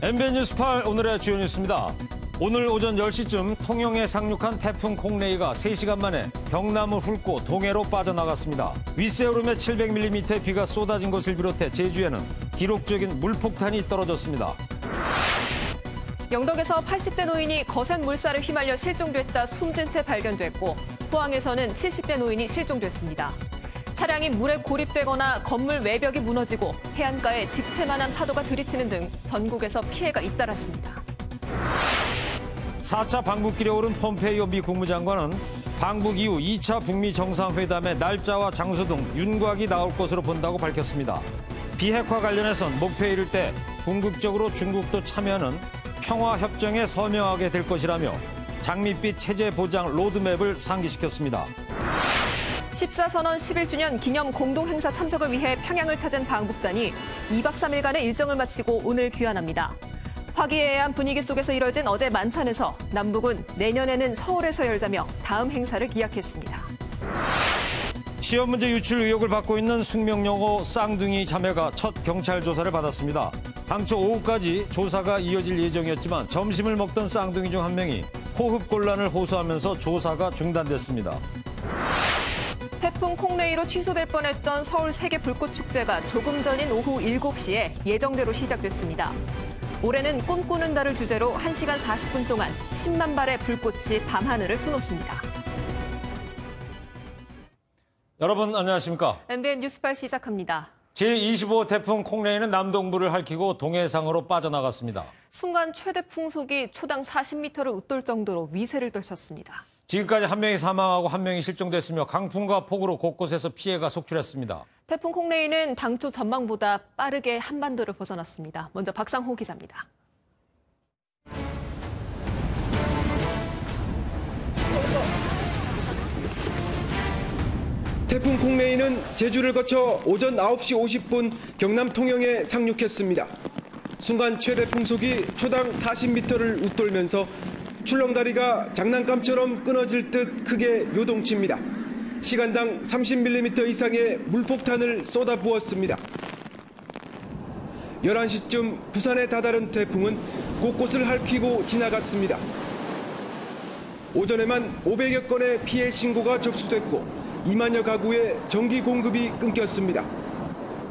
MBN 뉴스 8 오늘의 주요 뉴스입니다. 오늘 오전 10시쯤 통영에 상륙한 태풍 콩레이가 3시간 만에 경남을 훑고 동해로 빠져나갔습니다. 윗세오름에 700mm의 비가 쏟아진 것을 비롯해 제주에는 기록적인 물폭탄이 떨어졌습니다. 영덕에서 80대 노인이 거센 물살에 휘말려 실종됐다 숨진 채 발견됐고 포항에서는 70대 노인이 실종됐습니다. 차량이 물에 고립되거나 건물 외벽이 무너지고 해안가에 집채만한 파도가 들이치는 등 전국에서 피해가 잇따랐습니다. 4차 방북길에 오른 폼페이오 미 국무장관은 방북 이후 2차 북미 정상회담의 날짜와 장소 등 윤곽이 나올 것으로 본다고 밝혔습니다. 비핵화 관련해선 목표에 이를 때 궁극적으로 중국도 참여하는 평화협정에 서명하게 될 것이라며 장밋빛 체제 보장 로드맵을 상기시켰습니다. 14선언 11주년 기념 공동행사 참석을 위해 평양을 찾은 방북단이 2박 3일간의 일정을 마치고 오늘 귀환합니다. 화기애애한 분위기 속에서 이뤄진 어제 만찬에서 남북은 내년에는 서울에서 열자며 다음 행사를 기약했습니다. 시험 문제 유출 의혹을 받고 있는 숙명여고 쌍둥이 자매가 첫 경찰 조사를 받았습니다. 당초 오후까지 조사가 이어질 예정이었지만 점심을 먹던 쌍둥이 중 한 명이 호흡곤란을 호소하면서 조사가 중단됐습니다. 태풍 콩레이로 취소될 뻔했던 서울 세계 불꽃축제가 조금 전인 오후 7시에 예정대로 시작됐습니다. 올해는 꿈꾸는 달을 주제로 1시간 40분 동안 10만 발의 불꽃이 밤하늘을 수놓습니다. 여러분 안녕하십니까? MBN 뉴스8 시작합니다. 제25 태풍 콩레이는 남동부를 핥히고 동해상으로 빠져나갔습니다. 순간 최대 풍속이 초당 40m를 웃돌 정도로 위세를 떨쳤습니다. 지금까지 한 명이 사망하고 한 명이 실종됐으며 강풍과 폭우로 곳곳에서 피해가 속출했습니다. 태풍 콩레이는 당초 전망보다 빠르게 한반도를 벗어났습니다. 먼저 박상호 기자입니다. 태풍 콩레이는 제주를 거쳐 오전 9시 50분 경남 통영에 상륙했습니다. 순간 최대 풍속이 초당 40m를 웃돌면서 출렁다리가 장난감처럼 끊어질 듯 크게 요동칩니다. 시간당 30mm 이상의 물폭탄을 쏟아부었습니다. 11시쯤 부산에 다다른 태풍은 곳곳을 핥히고 지나갔습니다. 오전에만 500여 건의 피해 신고가 접수됐고 2만여 가구의 전기 공급이 끊겼습니다.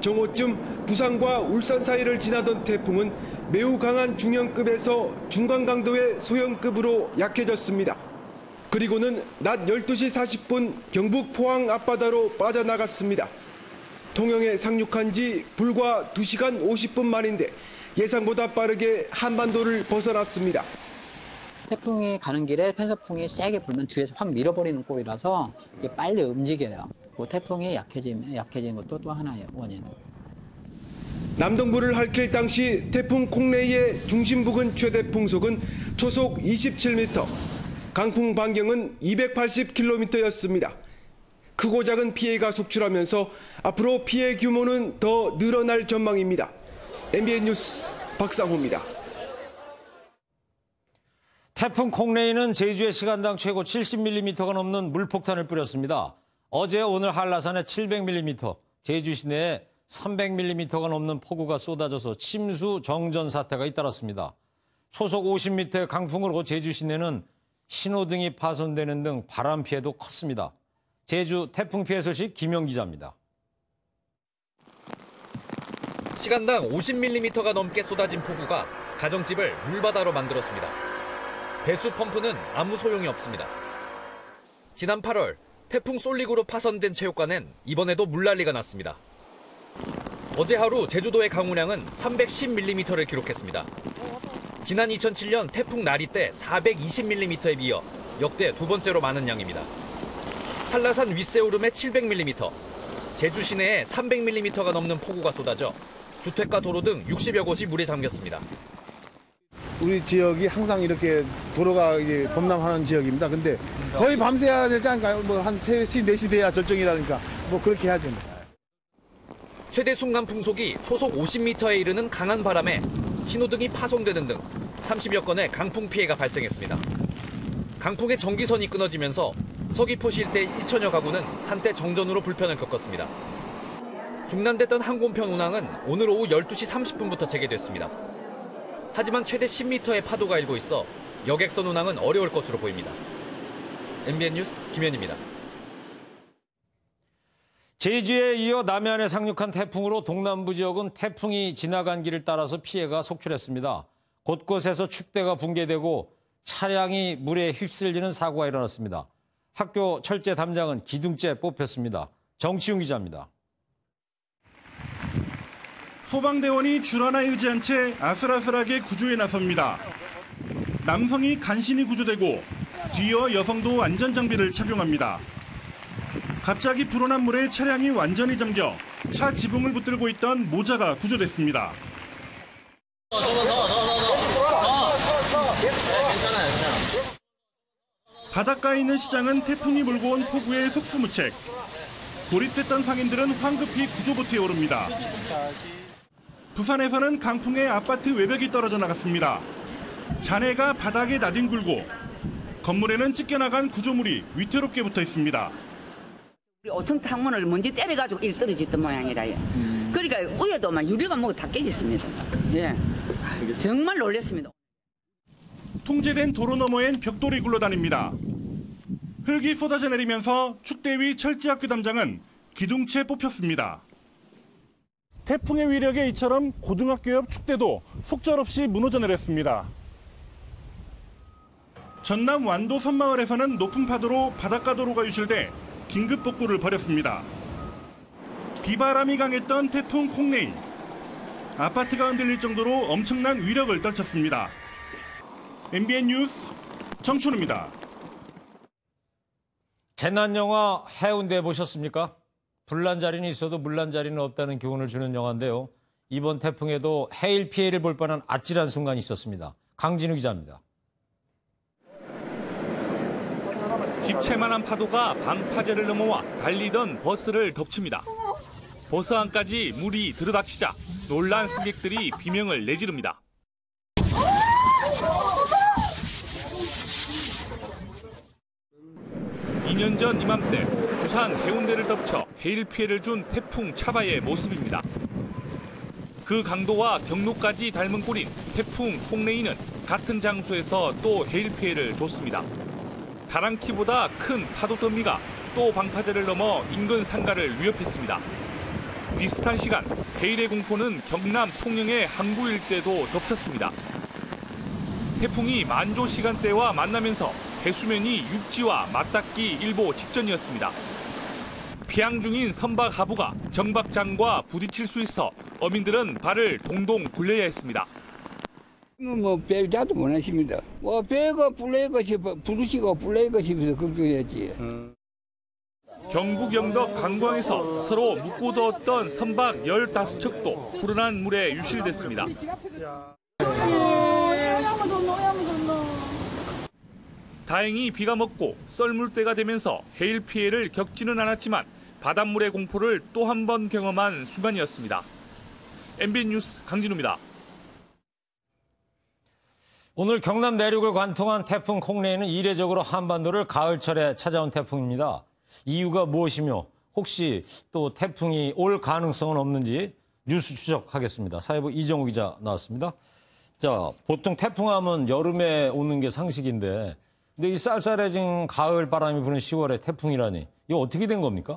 정오쯤 부산과 울산 사이를 지나던 태풍은 매우 강한 중형급에서 중간 강도의 소형급으로 약해졌습니다. 그리고는 낮 12시 40분 경북 포항 앞바다로 빠져나갔습니다. 통영에 상륙한 지 불과 2시간 50분 만인데 예상보다 빠르게 한반도를 벗어났습니다. 태풍이 가는 길에 편서풍이 세게 불면 뒤에서 확 밀어버리는 꼴이라서 이게 빨리 움직여요. 그 태풍이 약해진 것도 또 하나의 원인. 남동부를 핥힐 당시 태풍 콩레이의 중심 부근 최대 풍속은 초속 27m, 강풍 반경은 280km였습니다. 크고 작은 피해가 속출하면서 앞으로 피해 규모는 더 늘어날 전망입니다. MBN 뉴스 박상호입니다. 태풍 콩레이는 제주에 시간당 최고 70mm가 넘는 물폭탄을 뿌렸습니다. 어제 오늘 한라산에 700mm, 제주 시내에 300mm가 넘는 폭우가 쏟아져서 침수 정전 사태가 잇따랐습니다. 초속 50m의 강풍으로 제주 시내는 신호등이 파손되는 등 바람 피해도 컸습니다. 제주 태풍 피해 소식 김영 기자입니다. 시간당 50mm가 넘게 쏟아진 폭우가 가정집을 물바다로 만들었습니다. 배수 펌프는 아무 소용이 없습니다. 지난 8월 태풍 솔릭으로 파손된 체육관엔 이번에도 물난리가 났습니다. 어제 하루 제주도의 강우량은 310mm를 기록했습니다. 지난 2007년 태풍 나리 때 420mm에 비해 역대 두 번째로 많은 양입니다. 한라산 윗세오름에 700mm, 제주 시내에 300mm가 넘는 폭우가 쏟아져 주택가 도로 등 60여 곳이 물에 잠겼습니다. 우리 지역이 항상 이렇게 도로가 범람하는 지역입니다. 근데 거의 밤새야 되지 않을까요? 뭐 한 3시, 4시 돼야 절정이라니까 뭐 그렇게 해야 됩니다. 최대 순간 풍속이 초속 50m에 이르는 강한 바람에 신호등이 파손되는 등 30여 건의 강풍 피해가 발생했습니다. 강풍의 전기선이 끊어지면서 서귀포시 일대 1천여 가구는 한때 정전으로 불편을 겪었습니다. 중단됐던 항공편 운항은 오늘 오후 12시 30분부터 재개됐습니다. 하지만 최대 10m의 파도가 일고 있어 여객선 운항은 어려울 것으로 보입니다. MBN 뉴스 김현입니다. 제주에 이어 남해안에 상륙한 태풍으로 동남부 지역은 태풍이 지나간 길을 따라서 피해가 속출했습니다. 곳곳에서 축대가 붕괴되고 차량이 물에 휩쓸리는 사고가 일어났습니다. 학교 철제 담장은 기둥째 뽑혔습니다. 정치훈 기자입니다. 소방대원이 줄 하나 잃지 않은 채 아슬아슬하게 구조에 나섭니다. 남성이 간신히 구조되고 뒤이어 여성도 안전장비를 착용합니다. 갑자기 불어난 물에 차량이 완전히 잠겨 차 지붕을 붙들고 있던 모자가 구조됐습니다. 바닷가에 있는 시장은 태풍이 몰고 온 폭우에 속수무책. 고립됐던 상인들은 황급히 구조보트에 오릅니다. 부산에서는 강풍에 아파트 외벽이 떨어져 나갔습니다. 잔해가 바닥에 나뒹굴고 건물에는 찢겨나간 구조물이 위태롭게 붙어 있습니다. 5층 창문을 먼지 때려가지고 일 떨어졌던 모양이라. 그러니까 위에도 막 유리가 뭐 다 깨졌습니다. 예, 정말 놀랐습니다. 통제된 도로 너머엔 벽돌이 굴러다닙니다. 흙이 쏟아져 내리면서 축대 위 철제학교 담장은 기둥채 뽑혔습니다. 태풍의 위력에 이처럼 고등학교 옆 축대도 속절없이 무너져 내렸습니다. 전남 완도 선마을에서는 높은 파도로 바닷가 도로가 유실돼 긴급 복구를 벌였습니다. 비바람이 강했던 태풍 콩네이. 아파트가 흔들릴 정도로 엄청난 위력을 떨쳤습니다. MBN 뉴스 정춘우입니다. 재난영화 해운대 보셨습니까? 불난 자리는 있어도 물난 자리는 없다는 교훈을 주는 영화인데요. 이번 태풍에도 해일 피해를 볼 뻔한 아찔한 순간이 있었습니다. 강진우 기자입니다. 집채만한 파도가 방파제를 넘어와 달리던 버스를 덮칩니다. 버스 안까지 물이 들어닥치자 놀란 승객들이 비명을 내지릅니다. 2년 전 이맘때 부산 해운대를 덮쳐 해일 피해를 준 태풍 차바의 모습입니다. 그 강도와 경로까지 닮은 꼴인 태풍 콩네이는 같은 장소에서 또 해일 피해를 줬습니다. 다랑키보다 큰 파도 더미가 또 방파제를 넘어 인근 상가를 위협했습니다. 비슷한 시간 해일의 공포는 경남 통영의 항구 일대도 덮쳤습니다. 태풍이 만조 시간대와 만나면서 해수면이 육지와 맞닿기 일보 직전이었습니다. 피항 중인 선박 하부가 정박장과 부딪힐 수 있어 어민들은 발을 동동 굴려야 했습니다. 배 자도 못 하십니다. 배가 부르시고 불러가 싶어서 걱정했지. 경북 영덕 관광에서 서로 묶어두었던 선박 15척도 불어난 물에 유실됐습니다. 다행히 비가 먹고 썰물대가 되면서 해일 피해를 겪지는 않았지만 바닷물의 공포를 또 한 번 경험한 순간이었습니다. MBN 뉴스 강진우입니다. 오늘 경남 내륙을 관통한 태풍 콩네이는 이례적으로 한반도를 가을철에 찾아온 태풍입니다. 이유가 무엇이며 혹시 또 태풍이 올 가능성은 없는지 뉴스 추적하겠습니다. 사회부 이정우 기자 나왔습니다. 자, 보통 태풍하면 여름에 오는 게 상식인데 근데 이 쌀쌀해진 가을 바람이 부는 10월에 태풍이라니 이거 어떻게 된 겁니까?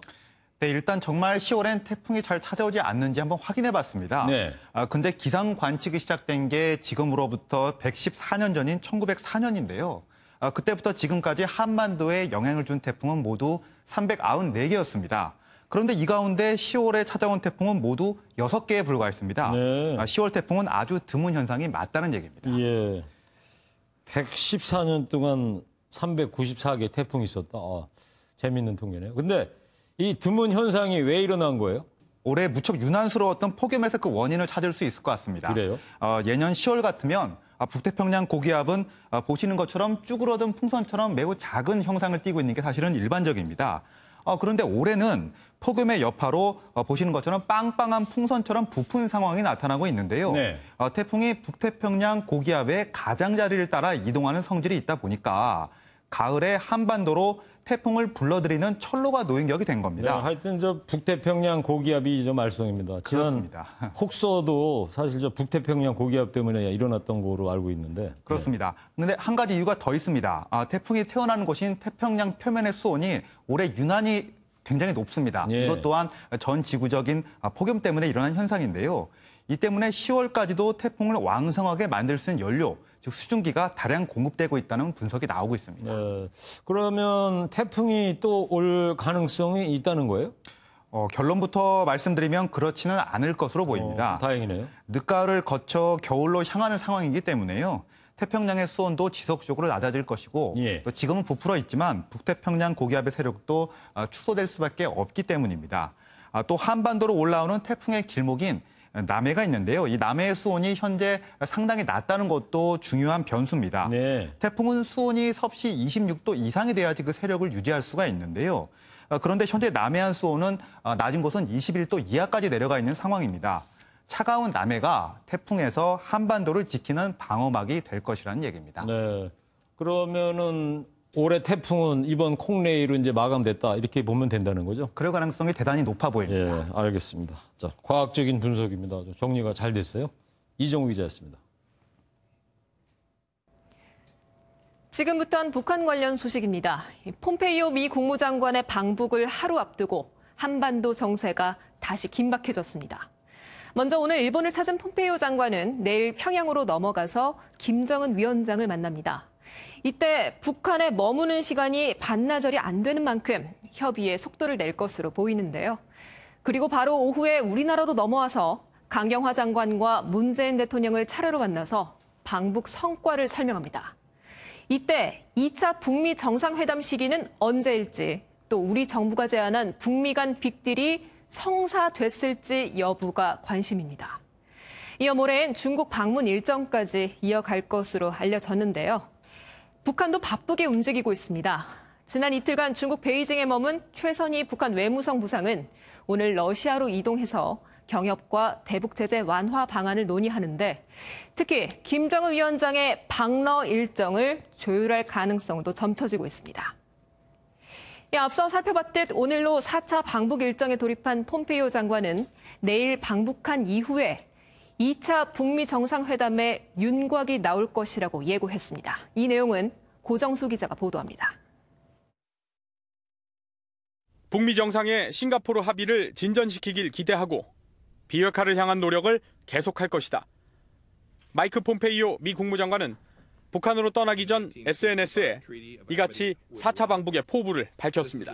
네, 일단 정말 10월엔 태풍이 잘 찾아오지 않는지 한번 확인해 봤습니다. 네. 근데 기상 관측이 시작된 게 지금으로부터 114년 전인 1904년인데요. 그때부터 지금까지 한반도에 영향을 준 태풍은 모두 394개였습니다. 그런데 이 가운데 10월에 찾아온 태풍은 모두 6개에 불과했습니다. 네. 10월 태풍은 아주 드문 현상이 맞다는 얘기입니다. 예. 114년 동안 394개 태풍이 있었다. 재밌는 통계네요. 근데 이 드문 현상이 왜 일어난 거예요? 올해 무척 유난스러웠던 폭염에서 그 원인을 찾을 수 있을 것 같습니다. 그래요? 예년 10월 같으면 북태평양 고기압은 보시는 것처럼 쭈그러든 풍선처럼 매우 작은 형상을 띠고 있는 게 사실은 일반적입니다. 그런데 올해는 폭염의 여파로 보시는 것처럼 빵빵한 풍선처럼 부푼 상황이 나타나고 있는데요. 네. 태풍이 북태평양 고기압의 가장자리를 따라 이동하는 성질이 있다 보니까 가을에 한반도로 태풍을 불러들이는 철로가 놓인 격이 된 네, 겁니다. 하여튼 저 북태평양 고기압이 좀 말썽입니다. 그렇습니다. 혹서도 사실 저 북태평양 고기압 때문에 일어났던 거로 알고 있는데. 그렇습니다. 그런데 한 가지 이유가 더 있습니다. 태풍이 태어나는 곳인 태평양 표면의 수온이 올해 유난히 굉장히 높습니다. 예. 이것 또한 전 지구적인 폭염 때문에 일어난 현상인데요. 이 때문에 10월까지도 태풍을 왕성하게 만들 수 있는 연료, 즉 수증기가 다량 공급되고 있다는 분석이 나오고 있습니다. 네. 그러면 태풍이 또 올 가능성이 있다는 거예요? 결론부터 말씀드리면 그렇지는 않을 것으로 보입니다. 다행이네요. 늦가을을 거쳐 겨울로 향하는 상황이기 때문에요. 태평양의 수온도 지속적으로 낮아질 것이고 예. 또 지금은 부풀어 있지만 북태평양 고기압의 세력도 축소될 수밖에 없기 때문입니다. 또 한반도로 올라오는 태풍의 길목인 남해가 있는데요. 이 남해의 수온이 현재 상당히 낮다는 것도 중요한 변수입니다. 네. 태풍은 수온이 섭씨 26도 이상이 돼야지 그 세력을 유지할 수가 있는데요. 그런데 현재 남해안 수온은 낮은 곳은 21도 이하까지 내려가 있는 상황입니다. 차가운 남해가 태풍에서 한반도를 지키는 방어막이 될 것이라는 얘기입니다. 네. 그러면은 올해 태풍은 이번 콩레이로 이제 마감됐다 이렇게 보면 된다는 거죠? 그럴 가능성이 대단히 높아 보입니다. 예, 알겠습니다. 자, 과학적인 분석입니다. 정리가 잘 됐어요. 이정우 기자였습니다. 지금부터는 북한 관련 소식입니다. 폼페이오 미 국무장관의 방북을 하루 앞두고 한반도 정세가 다시 긴박해졌습니다. 먼저 오늘 일본을 찾은 폼페이오 장관은 내일 평양으로 넘어가서 김정은 위원장을 만납니다. 이때 북한에 머무는 시간이 반나절이 안 되는 만큼 협의에 속도를 낼 것으로 보이는데요. 그리고 바로 오후에 우리나라로 넘어와서 강경화 장관과 문재인 대통령을 차례로 만나서 방북 성과를 설명합니다. 이때 2차 북미 정상회담 시기는 언제일지, 또 우리 정부가 제안한 북미 간 빅딜이 성사됐을지 여부가 관심입니다. 이어 모레엔 중국 방문 일정까지 이어갈 것으로 알려졌는데요. 북한도 바쁘게 움직이고 있습니다. 지난 이틀간 중국 베이징에 머문 최선희 북한 외무성 부상은 오늘 러시아로 이동해서 경협과 대북 제재 완화 방안을 논의하는데 특히 김정은 위원장의 방러 일정을 조율할 가능성도 점쳐지고 있습니다. 앞서 살펴봤듯 오늘로 4차 방북 일정에 돌입한 폼페이오 장관은 내일 방북한 이후에 2차 북미 정상회담에 윤곽이 나올 것이라고 예고했습니다. 이 내용은 고정수 기자가 보도합니다. 북미 정상의 싱가포르 합의를 진전시키길 기대하고 비핵화를 향한 노력을 계속할 것이다. 마이크 폼페이오 미 국무장관은 북한으로 떠나기 전 SNS에 이같이 4차 방북의 포부를 밝혔습니다.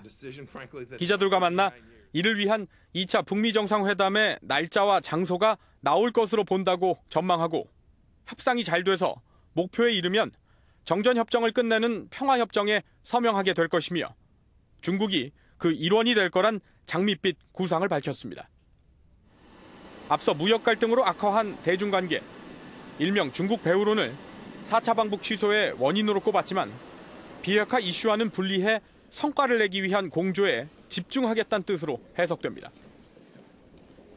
기자들과 만나 이를 위한 2차 북미 정상회담의 날짜와 장소가 나올 것으로 본다고 전망하고 협상이 잘 돼서 목표에 이르면 정전협정을 끝내는 평화협정에 서명하게 될 것이며 중국이 그 일원이 될 거란 장밋빛 구상을 밝혔습니다. 앞서 무역 갈등으로 악화한 대중관계, 일명 중국 배후론을 4차 방북 취소의 원인으로 꼽았지만 비핵화 이슈와는 분리해 성과를 내기 위한 공조에 집중하겠다는 뜻으로 해석됩니다.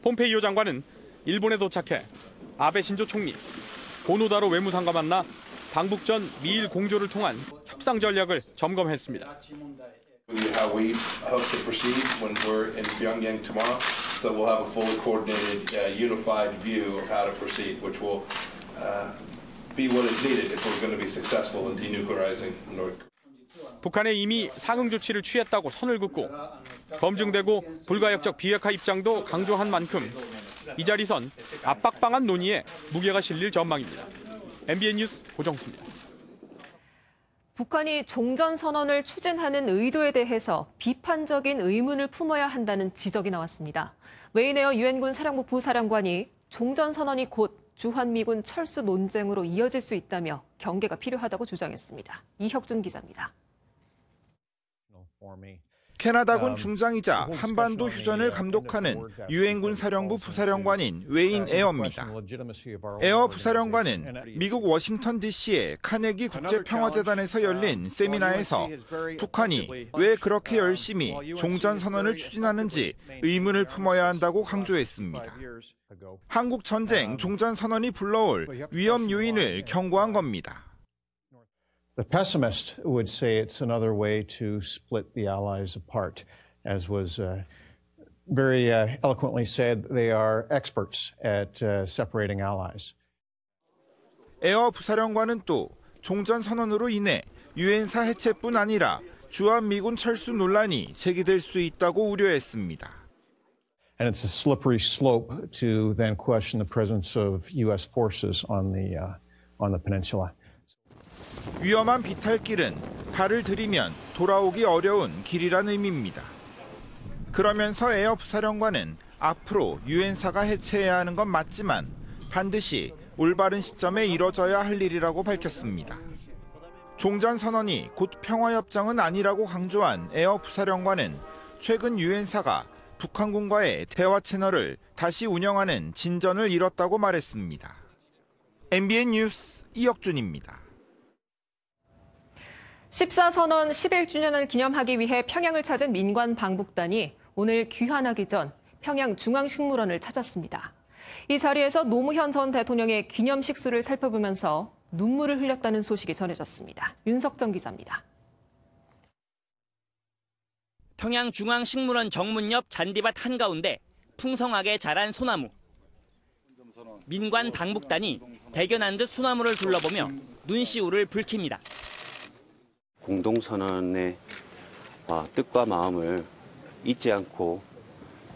폼페이오 장관은 일본에 도착해 아베 신조 총리, 고노다로 외무상과 만나 방북 전 미일 공조를 통한 협상 전략을 점검했습니다. How we hope to proceed when we're in Pyongyang tomorrow, so we'll have a fully coordinated, unified view of how to proceed, which will be what is needed if we're going to be successful in denuclearizing North Korea. 북한에 이미 상응 조치를 취했다고 선을 긋고 검증되고 불가역적 비핵화 입장도 강조한 만큼 이 자리선 압박 방안 논의에 무게가 실릴 전망입니다. MBN 뉴스 고정수입니다. 북한이 종전선언을 추진하는 의도에 대해서 비판적인 의문을 품어야 한다는 지적이 나왔습니다. 웨이네어 유엔군 사령부 부사령관이 종전선언이 곧 주한미군 철수 논쟁으로 이어질 수 있다며 경계가 필요하다고 주장했습니다. 이혁준 기자입니다. 캐나다군 중장이자 한반도 휴전을 감독하는 유엔군 사령부 부사령관인 웨인 에어입니다. 에어 부사령관은 미국 워싱턴 DC의 카네기 국제평화재단에서 열린 세미나에서 북한이 왜 그렇게 열심히 종전선언을 추진하는지 의문을 품어야 한다고 강조했습니다. 한국 전쟁 종전선언이 불러올 위험 요인을 경고한 겁니다. The pessimist would say it's another way to split the Allies apart, as was very eloquently said. They are experts at separating allies. 에어 부사령관은 또 종전 선언으로 인해 유엔사 해체뿐 아니라 주한미군 철수 논란이 제기될 수 있다고 우려했습니다. And it's a slippery slope to then question the presence of U.S. forces on the peninsula. 위험한 비탈길은 발을 들이면 돌아오기 어려운 길이란 의미입니다. 그러면서 에어 부사령관은 앞으로 유엔사가 해체해야 하는 건 맞지만 반드시 올바른 시점에 이뤄져야 할 일이라고 밝혔습니다. 종전 선언이 곧 평화협정은 아니라고 강조한 에어 부사령관은 최근 유엔사가 북한군과의 대화 채널을 다시 운영하는 진전을 이뤘다고 말했습니다. MBN 뉴스 이혁준입니다. 14선언 11주년을 기념하기 위해 평양을 찾은 민관 방북단이 오늘 귀환하기 전 평양 중앙식물원을 찾았습니다. 이 자리에서 노무현 전 대통령의 기념식수를 살펴보면서 눈물을 흘렸다는 소식이 전해졌습니다. 윤석정 기자입니다. 평양 중앙식물원 정문 옆 잔디밭 한가운데 풍성하게 자란 소나무. 민관 방북단이 대견한 듯 소나무를 둘러보며 눈시울을 붉힙니다. 공동선언의 뜻과 마음을 잊지 않고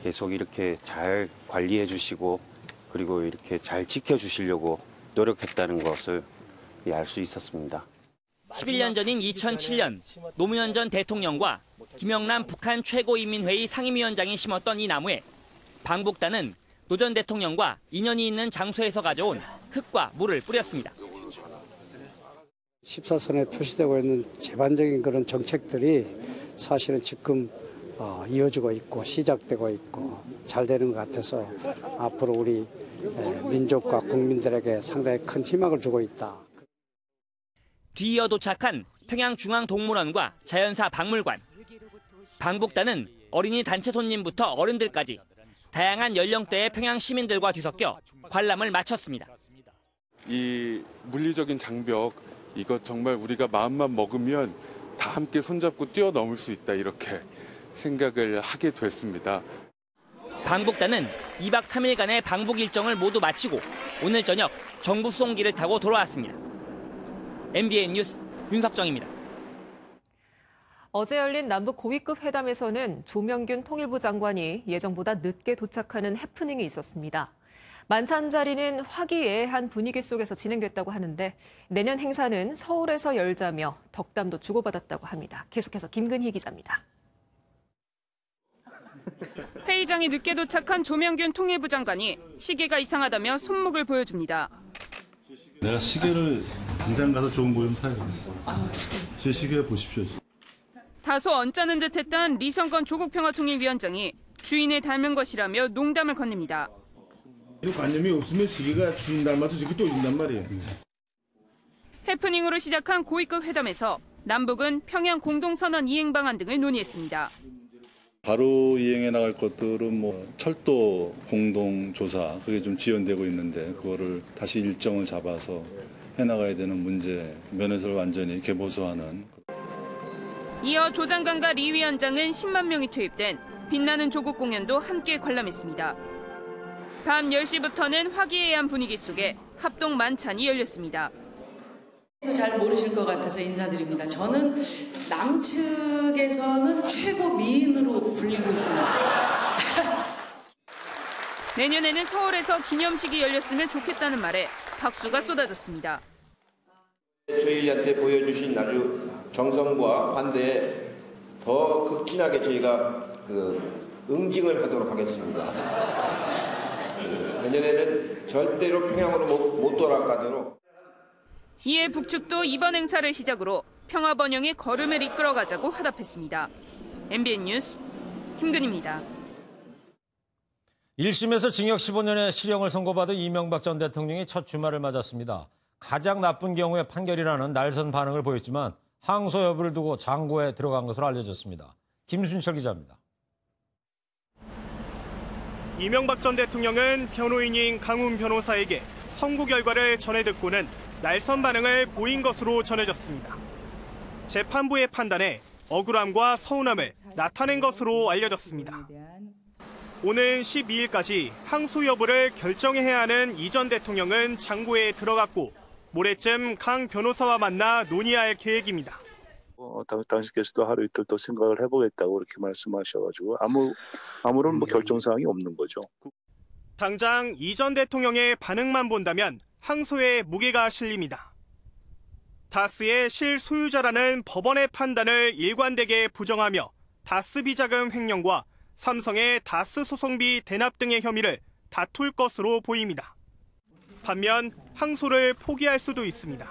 계속 이렇게 잘 관리해 주시고 그리고 이렇게 잘 지켜주시려고 노력했다는 것을 알 수 있었습니다. 11년 전인 2007년 노무현 전 대통령과 김영남 북한 최고인민회의 상임위원장이 심었던 이 나무에 방북단은 노 전 대통령과 인연이 있는 장소에서 가져온 흙과 물을 뿌렸습니다. 14선에 표시되고 있는 제반적인 그런 정책들이 사실은 지금 이어지고 있고 시작되고 있고 잘 되는 것 같아서 앞으로 우리 민족과 국민들에게 상당히 큰 희망을 주고 있다. 뒤이어 도착한 평양중앙동물원과 자연사 박물관. 방북단은 어린이 단체 손님부터 어른들까지 다양한 연령대의 평양 시민들과 뒤섞여 관람을 마쳤습니다. 이 물리적인 장벽, 이거 정말 우리가 마음만 먹으면 다 함께 손잡고 뛰어넘을 수 있다 이렇게 생각을 하게 됐습니다. 방북단은 2박 3일간의 방북 일정을 모두 마치고 오늘 저녁 정부 수송기를 타고 돌아왔습니다. MBN 뉴스 윤석정입니다. 어제 열린 남북 고위급 회담에서는 조명균 통일부 장관이 예정보다 늦게 도착하는 해프닝이 있었습니다. 만찬 자리는 화기애애한 분위기 속에서 진행됐다고 하는데 내년 행사는 서울에서 열자며 덕담도 주고받았다고 합니다. 계속해서 김근희 기자입니다. 회의장에 늦게 도착한 조명균 통일부 장관이 시계가 이상하다며 손목을 보여줍니다. 내가 시계를 당장 가서 좋은 거 좀 사야겠어. 제 시계 보십시오. 다소 언짢은 듯했던 리성건 조국평화통일위원장이 주인을 닮은 것이라며 농담을 건넵니다. 이런 관념이 없으면 시계가 주인 닮아서 저렇게 또 준단 말이에요. 해프닝으로 시작한 고위급 회담에서 남북은 평양 공동선언 이행 방안 등을 논의했습니다. 바로 이행해 나갈 것들은 철도 공동조사 그게 좀 지연되고 있는데 그거를 다시 일정을 잡아서 해나가야 되는 문제 면에서 완전히 개보수하는. 이어 조 장관과 리 위원장은 10만 명이 투입된 빛나는 조국 공연도 함께 관람했습니다. 밤 10시부터는 화기애애한 분위기 속에 합동 만찬이 열렸습니다. 잘 모르실 것 같아서 인사드립니다. 저는 남측에서는 최고 미인으로 불리고 있습니다. 내년에는 서울에서 기념식이 열렸으면 좋겠다는 말에 박수가 쏟아졌습니다. 저희한테 보여주신 아주 정성과 환대에 더 극진하게 저희가 응징을 하도록 하겠습니다. 내년에는 절대로 평양으로 못 돌아가도록. 이에 북측도 이번 행사를 시작으로 평화 번영의 걸음을 이끌어가자고 화답했습니다. MBN 뉴스 김근희입니다. 1심에서 징역 15년의 실형을 선고받은 이명박 전 대통령이 첫 주말을 맞았습니다. 가장 나쁜 경우의 판결이라는 날선 반응을 보였지만 항소 여부를 두고 장고에 들어간 것으로 알려졌습니다. 김순철 기자입니다. 이명박 전 대통령은 변호인인 강훈 변호사에게 선고 결과를 전해 듣고는 날선 반응을 보인 것으로 전해졌습니다. 재판부의 판단에 억울함과 서운함을 나타낸 것으로 알려졌습니다. 오는 12일까지 항소 여부를 결정해야 하는 이 전 대통령은 장고에 들어갔고 모레쯤 강 변호사와 만나 논의할 계획입니다. 당신께서도 하루 이틀 더 생각을 해보겠다고 그렇게 말씀하셔가지고 아무런 결정 사항이 없는 거죠. 당장 이 전 대통령의 반응만 본다면 항소에 무게가 실립니다. 다스의 실소유자라는 법원의 판단을 일관되게 부정하며 다스 비자금 횡령과 삼성의 다스 소송비 대납 등의 혐의를 다툴 것으로 보입니다. 반면 항소를 포기할 수도 있습니다.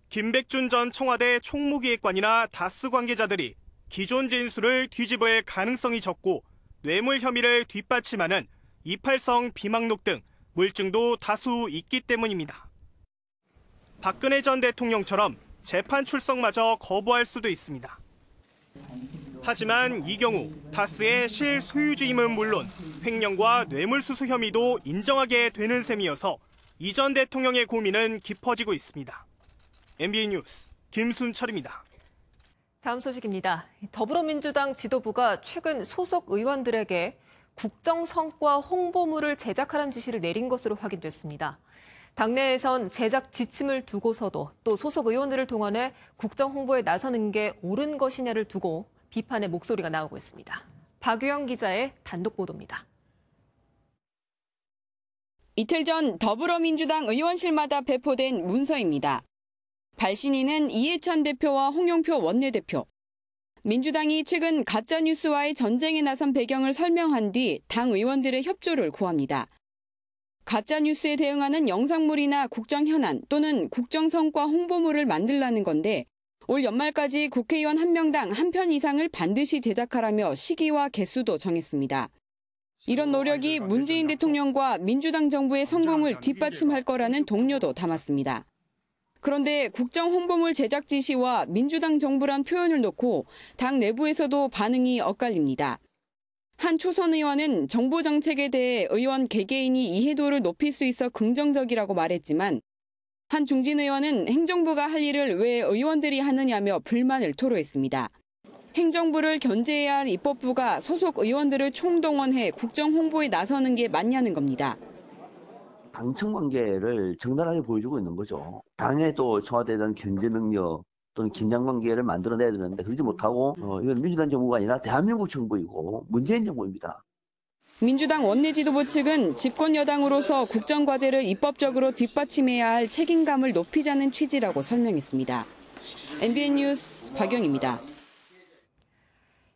김백준 전 청와대 총무기획관이나 다스 관계자들이 기존 진술을 뒤집을 가능성이 적고 뇌물 혐의를 뒷받침하는 이팔성 비망록 등 물증도 다수 있기 때문입니다. 박근혜 전 대통령처럼 재판 출석마저 거부할 수도 있습니다. 하지만 이 경우 다스의 실소유주임은 물론 횡령과 뇌물수수 혐의도 인정하게 되는 셈이어서 이 전 대통령의 고민은 깊어지고 있습니다. MBN 뉴스 김순철입니다. 다음 소식입니다. 더불어민주당 지도부가 최근 소속 의원들에게 국정성과 홍보물을 제작하라는 지시를 내린 것으로 확인됐습니다. 당내에선 제작 지침을 두고서도 또 소속 의원들을 동원해 국정 홍보에 나서는 게 옳은 것이냐를 두고 비판의 목소리가 나오고 있습니다. 박유영 기자의 단독 보도입니다. 이틀 전 더불어민주당 의원실마다 배포된 문서입니다. 발신인은 이해찬 대표와 홍영표 원내대표. 민주당이 최근 가짜뉴스와의 전쟁에 나선 배경을 설명한 뒤 당 의원들의 협조를 구합니다. 가짜뉴스에 대응하는 영상물이나 국정 현안 또는 국정 성과 홍보물을 만들라는 건데 올 연말까지 국회의원 1명당 1편 이상을 반드시 제작하라며 시기와 개수도 정했습니다. 이런 노력이 문재인 대통령과 민주당 정부의 성공을 뒷받침할 거라는 동료도 담았습니다. 그런데 국정 홍보물 제작 지시와 민주당 정부란 표현을 놓고 당 내부에서도 반응이 엇갈립니다. 한 초선 의원은 정부 정책에 대해 의원 개개인이 이해도를 높일 수 있어 긍정적이라고 말했지만 한 중진 의원은 행정부가 할 일을 왜 의원들이 하느냐며 불만을 토로했습니다. 행정부를 견제해야 할 입법부가 소속 의원들을 총동원해 국정 홍보에 나서는 게 맞냐는 겁니다. 당청 관계를 적나라하게 보여주고 있는 거죠. 당의 또 청와대에 대한 견제 능력 또는 긴장 관계를 만들어내야 되는데 그러지 못하고 이건 민주당 정부가 아니라 대한민국 정부이고 문재인 정부입니다. 민주당 원내 지도부 측은 집권 여당으로서 국정 과제를 입법적으로 뒷받침해야 할 책임감을 높이자는 취지라고 설명했습니다. MBN 뉴스 박영입니다.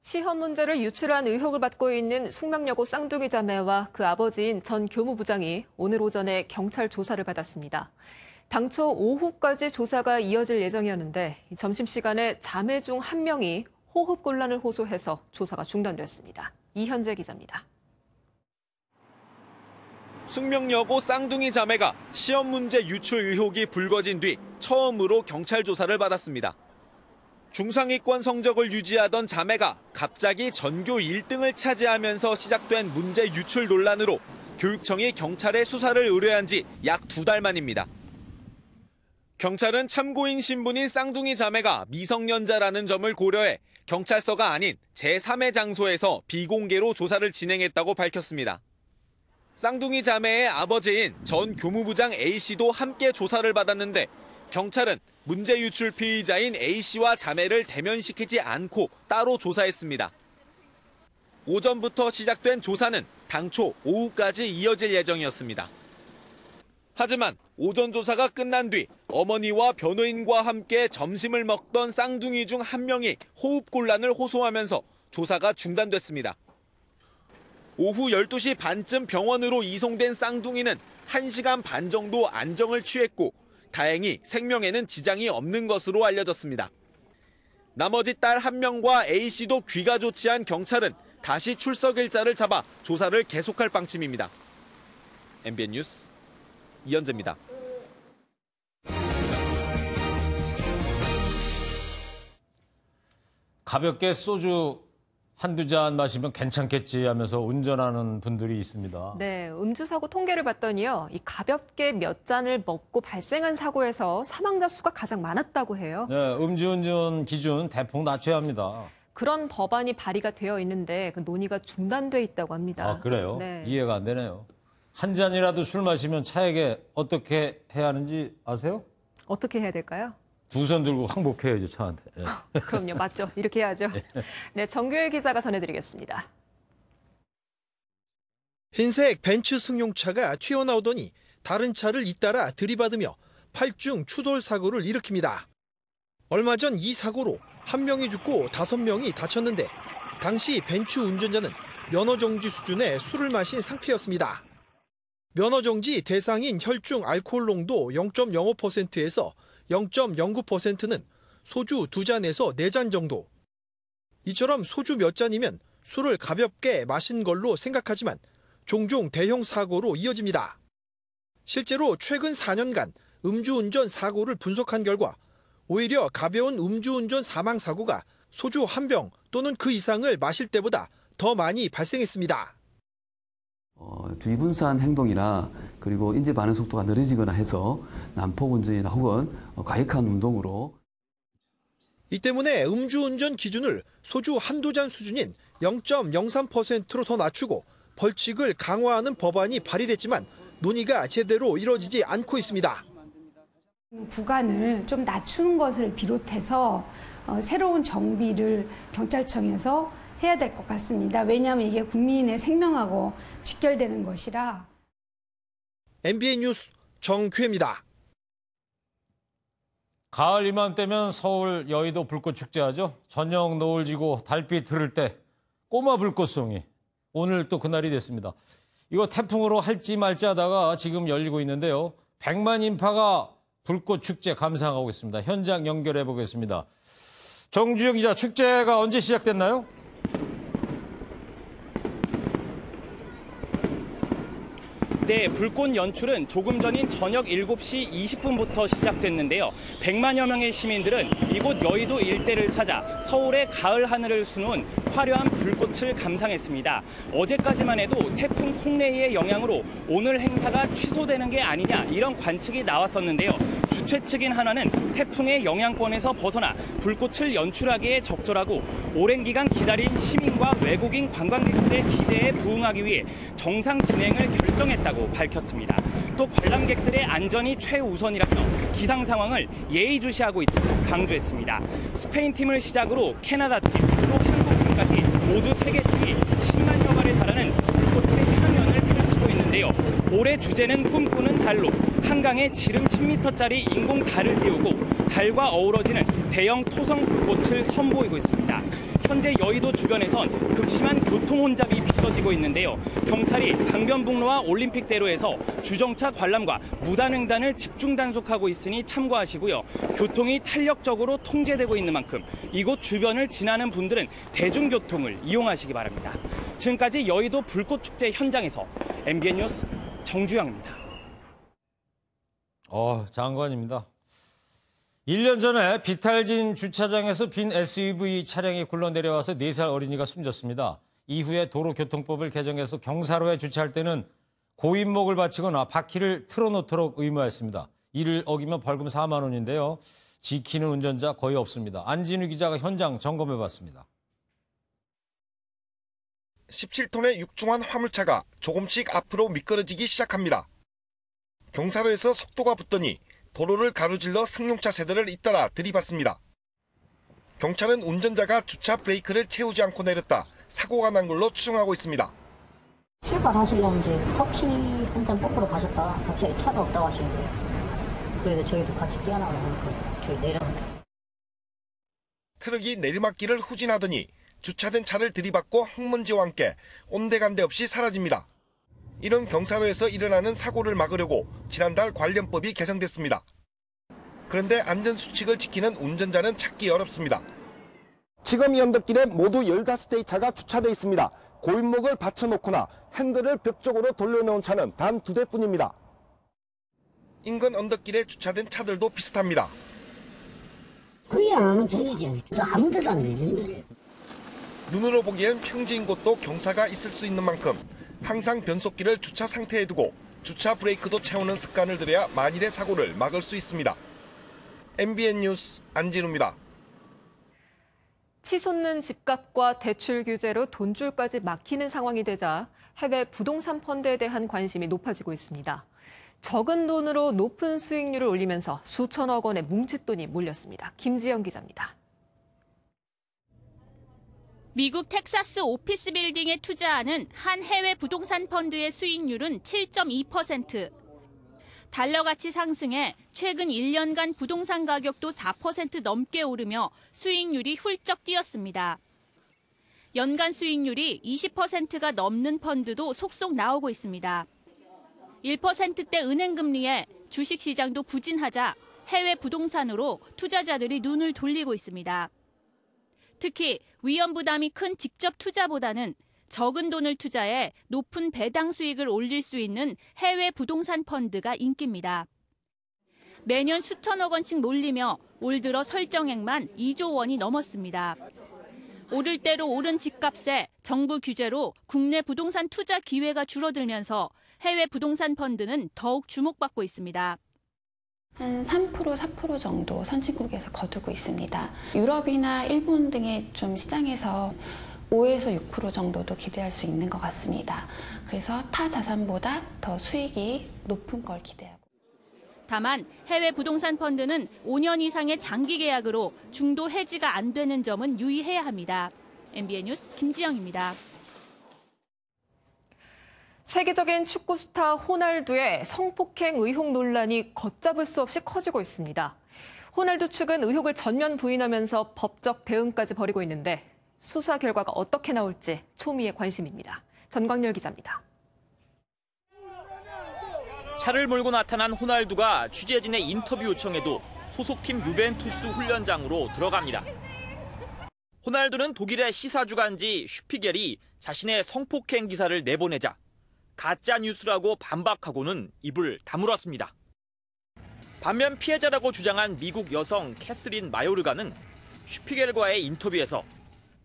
시험 문제를 유출한 의혹을 받고 있는 숙명여고 쌍둥이 자매와 그 아버지인 전 교무부장이 오늘 오전에 경찰 조사를 받았습니다. 당초 오후까지 조사가 이어질 예정이었는데 점심시간에 자매 중 한 명이 호흡곤란을 호소해서 조사가 중단됐습니다. 이현재 기자입니다. 숙명여고 쌍둥이 자매가 시험 문제 유출 의혹이 불거진 뒤 처음으로 경찰 조사를 받았습니다. 중상위권 성적을 유지하던 자매가 갑자기 전교 1등을 차지하면서 시작된 문제 유출 논란으로 교육청이 경찰에 수사를 의뢰한 지 약 2달 만입니다. 경찰은 참고인 신분인 쌍둥이 자매가 미성년자라는 점을 고려해 경찰서가 아닌 제3의 장소에서 비공개로 조사를 진행했다고 밝혔습니다. 쌍둥이 자매의 아버지인 전 교무부장 A씨도 함께 조사를 받았는데 경찰은 문제 유출 피의자인 A씨와 자매를 대면시키지 않고 따로 조사했습니다. 오전부터 시작된 조사는 당초 오후까지 이어질 예정이었습니다. 하지만 오전 조사가 끝난 뒤 어머니와 변호인과 함께 점심을 먹던 쌍둥이 중 한 명이 호흡곤란을 호소하면서 조사가 중단됐습니다. 오후 12시 반쯤 병원으로 이송된 쌍둥이는 1시간 반 정도 안정을 취했고 다행히 생명에는 지장이 없는 것으로 알려졌습니다. 나머지 딸 1명과 A씨도 귀가 좋지 않은 경찰은 다시 출석 일자를 잡아 조사를 계속할 방침입니다. MBN 뉴스 이현재입니다. 가볍게 소주 한두 잔 마시면 괜찮겠지 하면서 운전하는 분들이 있습니다. 네, 음주 사고 통계를 봤더니요. 이 가볍게 몇 잔을 먹고 발생한 사고에서 사망자 수가 가장 많았다고 해요. 네, 음주운전 기준 대폭 낮춰야 합니다. 그런 법안이 발의가 되어 있는데 그 논의가 중단돼 있다고 합니다. 아, 그래요? 네. 이해가 안 되네요. 한 잔이라도 술 마시면 차에게 어떻게 해야 하는지 아세요? 어떻게 해야 될까요? 두 손 들고 항복해야죠, 차한테. 예. 그럼요, 맞죠. 이렇게 해야죠. 네, 정규일 기자가 전해드리겠습니다. 흰색 벤츠 승용차가 튀어나오더니 다른 차를 잇따라 들이받으며 팔중 추돌 사고를 일으킵니다. 얼마 전 이 사고로 1명이 죽고 5명이 다쳤는데 당시 벤츠 운전자는 면허정지 수준의 술을 마신 상태였습니다. 면허정지 대상인 혈중 알코올 농도 0.05%에서 0.09%는 소주 2잔에서 4잔 정도. 이처럼 소주 몇 잔이면 술을 가볍게 마신 걸로 생각하지만 종종 대형 사고로 이어집니다. 실제로 최근 4년간 음주운전 사고를 분석한 결과 오히려 가벼운 음주운전 사망 사고가 소주 1병 또는 그 이상을 마실 때보다 더 많이 발생했습니다. 주의분산 행동이나 그리고 인지 반응 속도가 느려지거나 해서 난폭 운전이나 혹은 과격한 운동으로 이 때문에 음주운전 기준을 소주 한두 잔 수준인 0.03%로 더 낮추고 벌칙을 강화하는 법안이 발의됐지만 논의가 제대로 이루어지지 않고 있습니다. 구간을 좀 낮추는 것을 비롯해서 새로운 정비를 경찰청에서 해야 될 것 같습니다. 왜냐하면 이게 국민의 생명하고 직결되는 것이라. MBN 뉴스 정규혜입니다. 가을 이맘때면 서울 여의도 불꽃축제하죠. 저녁 노을 지고 달빛 흐를 때 꼬마 불꽃송이. 오늘 또 그날이 됐습니다. 이거 태풍으로 할지 말지 하다가 지금 열리고 있는데요. 100만 인파가 불꽃축제 감상하고 있습니다. 현장 연결해 보겠습니다. 정주영 기자, 축제가 언제 시작됐나요? 네, 불꽃 연출은 조금 전인 저녁 7시 20분부터 시작됐는데요. 100만여 명의 시민들은 이곳 여의도 일대를 찾아 서울의 가을 하늘을 수놓은 화려한 불꽃을 감상했습니다. 어제까지만 해도 태풍 콩레이의 영향으로 오늘 행사가 취소되는 게 아니냐 이런 관측이 나왔었는데요. 주최 측인 하나는 태풍의 영향권에서 벗어나 불꽃을 연출하기에 적절하고 오랜 기간 기다린 시민과 외국인 관광객들의 기대에 부응하기 위해 정상 진행을 결정했다고 밝혔습니다. 또 관람객들의 안전이 최우선이라며 기상 상황을 예의주시하고 있다고 강조했습니다. 스페인 팀을 시작으로 캐나다 팀, 또 한국 팀까지 모두 3개 팀이 10만여 발에 달하는 불꽃의 향연을 펼치고 있는데요. 올해 주제는 꿈꾸는 달로 한강에 지름 10m짜리 인공 달을 띄우고 달과 어우러지는 대형 토성 불꽃을 선보이고 있습니다. 현재 여의도 주변에선 극심한 교통 혼잡이 빚어지고 있는데요. 경찰이 강변북로와 올림픽대로에서 주정차 관람과 무단횡단을 집중 단속하고 있으니 참고하시고요. 교통이 탄력적으로 통제되고 있는 만큼 이곳 주변을 지나는 분들은 대중교통을 이용하시기 바랍니다. 지금까지 여의도 불꽃축제 현장에서 MBN 뉴스 정주영입니다. 장관입니다. 1년 전에 비탈진 주차장에서 빈 SUV 차량이 굴러내려와서 4살 어린이가 숨졌습니다. 이후에 도로교통법을 개정해서 경사로에 주차할 때는 고인목을 바치거나 바퀴를 틀어놓도록 의무화했습니다. 이를 어기면 벌금 4만 원인데요. 지키는 운전자 거의 없습니다. 안진우 기자가 현장 점검해봤습니다. 17톤의 육중한 화물차가 조금씩 앞으로 미끄러지기 시작합니다. 경사로에서 속도가 붙더니 도로를 가로질러 승용차 세대를 잇따라 들이받습니다. 경찰은 운전자가 주차 브레이크를 채우지 않고 내렸다 사고가 난 걸로 추정하고 있습니다. 출발하시려면 이제 커피 한 잔 먹으러 가셨다가 갑자기 차가 없다고 하시는 거예요. 그래서 저희도 같이 뛰어나가니까 저희 내려갔다. 트럭이 내리막길을 후진하더니 주차된 차를 들이받고 항문지와 함께 온데간데 없이 사라집니다. 이런 경사로에서 일어나는 사고를 막으려고 지난달 관련법이 개정됐습니다. 그런데 안전수칙을 지키는 운전자는 찾기 어렵습니다. 지금 이 언덕길에 모두 15대의 차가 주차돼 있습니다. 고인목을 받쳐놓거나 핸들을 벽 쪽으로 돌려놓은 차는 단 2대뿐입니다. 인근 언덕길에 주차된 차들도 비슷합니다. 거의 안 하는 편이죠. 아무 데도 안 되지. 눈으로 보기엔 평지인 곳도 경사가 있을 수 있는 만큼 항상 변속기를 주차 상태에 두고 주차 브레이크도 채우는 습관을 들여야 만일의 사고를 막을 수 있습니다. MBN 뉴스 안진우입니다. 치솟는 집값과 대출 규제로 돈줄까지 막히는 상황이 되자 해외 부동산 펀드에 대한 관심이 높아지고 있습니다. 적은 돈으로 높은 수익률을 올리면서 수천억 원의 뭉칫돈이 몰렸습니다. 김지영 기자입니다. 미국 텍사스 오피스 빌딩에 투자하는 한 해외 부동산 펀드의 수익률은 7.2%. 달러 가치 상승에 최근 1년간 부동산 가격도 4% 넘게 오르며 수익률이 훌쩍 뛰었습니다. 연간 수익률이 20%가 넘는 펀드도 속속 나오고 있습니다. 1%대 은행금리에 주식시장도 부진하자 해외 부동산으로 투자자들이 눈을 돌리고 있습니다. 특히 위험 부담이 큰 직접 투자보다는 적은 돈을 투자해 높은 배당 수익을 올릴 수 있는 해외 부동산 펀드가 인기입니다. 매년 수천억 원씩 몰리며 올 들어 설정액만 2조 원이 넘었습니다. 오를 대로 오른 집값에 정부 규제로 국내 부동산 투자 기회가 줄어들면서 해외 부동산 펀드는 더욱 주목받고 있습니다. 한 3%, 4% 정도 선진국에서 거두고 있습니다. 유럽이나 일본 등의 좀 시장에서 5에서 6% 정도도 기대할 수 있는 것 같습니다. 그래서 타 자산보다 더 수익이 높은 걸 기대하고. 다만 해외 부동산 펀드는 5년 이상의 장기 계약으로 중도 해지가 안 되는 점은 유의해야 합니다. MBN 뉴스 김지영입니다. 세계적인 축구 스타 호날두의 성폭행 의혹 논란이 걷잡을 수 없이 커지고 있습니다. 호날두 측은 의혹을 전면 부인하면서 법적 대응까지 벌이고 있는데 수사 결과가 어떻게 나올지 초미의 관심입니다. 전광열 기자입니다. 차를 몰고 나타난 호날두가 취재진의 인터뷰 요청에도 소속팀 유벤투스 훈련장으로 들어갑니다. 호날두는 독일의 시사주간지 슈피겔이 자신의 성폭행 기사를 내보내자 가짜 뉴스라고 반박하고는 입을 다물었습니다. 반면 피해자라고 주장한 미국 여성 캐스린 마요르가는 슈피겔과의 인터뷰에서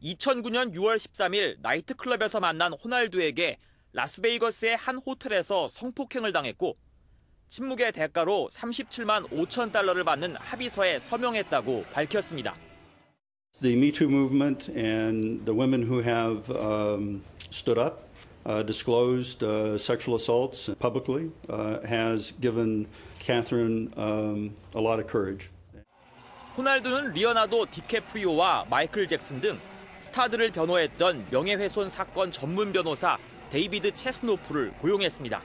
2009년 6월 13일 나이트클럽에서 만난 호날두에게 라스베이거스의 한 호텔에서 성폭행을 당했고 침묵의 대가로 37만 5천 달러를 받는 합의서에 서명했다고 밝혔습니다. The Me Too movement and the women who have stood up, disclosed sexual assaults publicly has given Catherine a lot of courage. 호날두는 리오나르도 디캐프리오와 마이클 잭슨 등 스타들을 변호했던 명예훼손 사건 전문 변호사 데이비드 체스노프를 고용했습니다.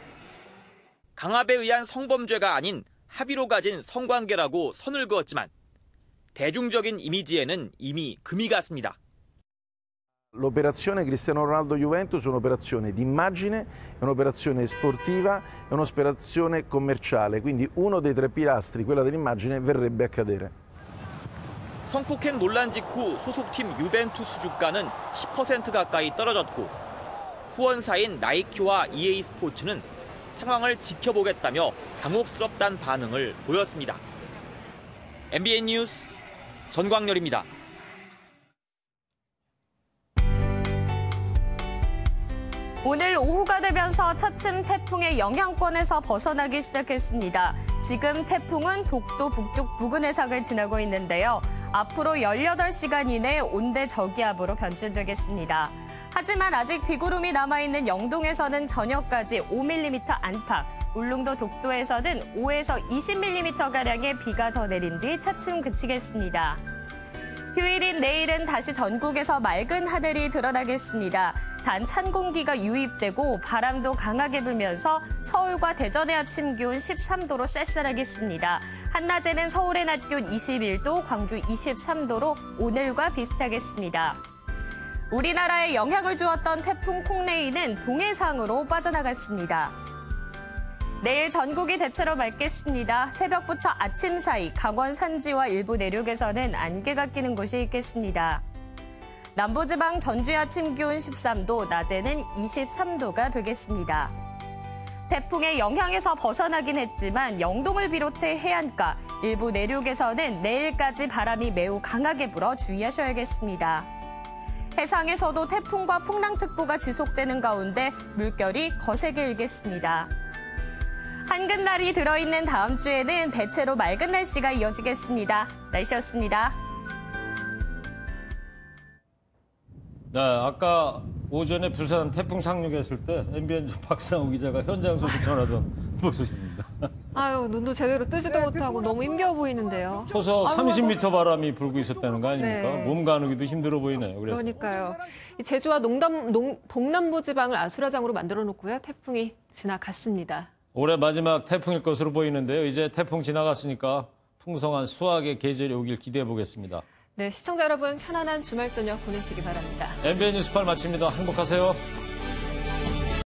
강압에 의한 성범죄가 아닌 합의로 가진 성관계라고 선을 그었지만 대중적인 이미지에는 이미 금이 갔습니다. L'operazione Cristiano Ronaldo Juventus è un'operazione di immagine, è un'operazione sportiva, è un'operazione commerciale, quindi uno dei tre pilastri, quella dell'immagine, verrebbe a cadere. 성폭행 논란 직후 소속팀 유벤투스 주가는 10% 가까이 떨어졌고 후원사인 나이키와 EA 스포츠는 상황을 지켜보겠다며 당혹스럽다는 반응을 보였습니다. MBN 뉴스 전광열입니다. 오늘 오후가 되면서 차츰 태풍의 영향권에서 벗어나기 시작했습니다. 지금 태풍은 독도 북쪽 부근 해상을 지나고 있는데요. 앞으로 18시간 이내 온대 저기압으로 변질되겠습니다. 하지만 아직 비구름이 남아있는 영동에서는 저녁까지 5mm 안팎, 울릉도 독도에서는 5에서 20mm가량의 비가 더 내린 뒤 차츰 그치겠습니다. 휴일인 내일은 다시 전국에서 맑은 하늘이 드러나겠습니다. 단 찬 공기가 유입되고 바람도 강하게 불면서 서울과 대전의 아침 기온 13도로 쌀쌀하겠습니다. 한낮에는 서울의 낮 기온 21도, 광주 23도로 오늘과 비슷하겠습니다. 우리나라에 영향을 주었던 태풍 콩레이는 동해상으로 빠져나갔습니다. 내일 전국이 대체로 맑겠습니다. 새벽부터 아침 사이 강원 산지와 일부 내륙에서는 안개가 끼는 곳이 있겠습니다. 남부지방 전주의 아침 기온 13도, 낮에는 23도가 되겠습니다. 태풍의 영향에서 벗어나긴 했지만 영동을 비롯해 해안가, 일부 내륙에서는 내일까지 바람이 매우 강하게 불어 주의하셔야겠습니다. 해상에서도 태풍과 풍랑특보가 지속되는 가운데 물결이 거세게 일겠습니다. 한글날이 들어있는 다음 주에는 대체로 맑은 날씨가 이어지겠습니다. 날씨였습니다. 네, 아까 오전에 부산 태풍 상륙했을 때 MBN 박상우 기자가 현장 소식 전하던 모습입니다. 아유, 눈도 제대로 뜨지도 못하고 너무 힘겨워 보이는데요. 초속 아이고, 30m 바람이 불고 있었다는 거 아닙니까? 네. 몸 가누기도 힘들어 보이네요. 그래서. 그러니까요. 이 제주와 동남부 지방을 아수라장으로 만들어 놓고요. 태풍이 지나갔습니다. 올해 마지막 태풍일 것으로 보이는데요. 이제 태풍 지나갔으니까 풍성한 수확의 계절이 오길 기대해 보겠습니다. 네, 시청자 여러분 편안한 주말 저녁 보내시기 바랍니다. MBN 뉴스팔 마칩니다. 행복하세요.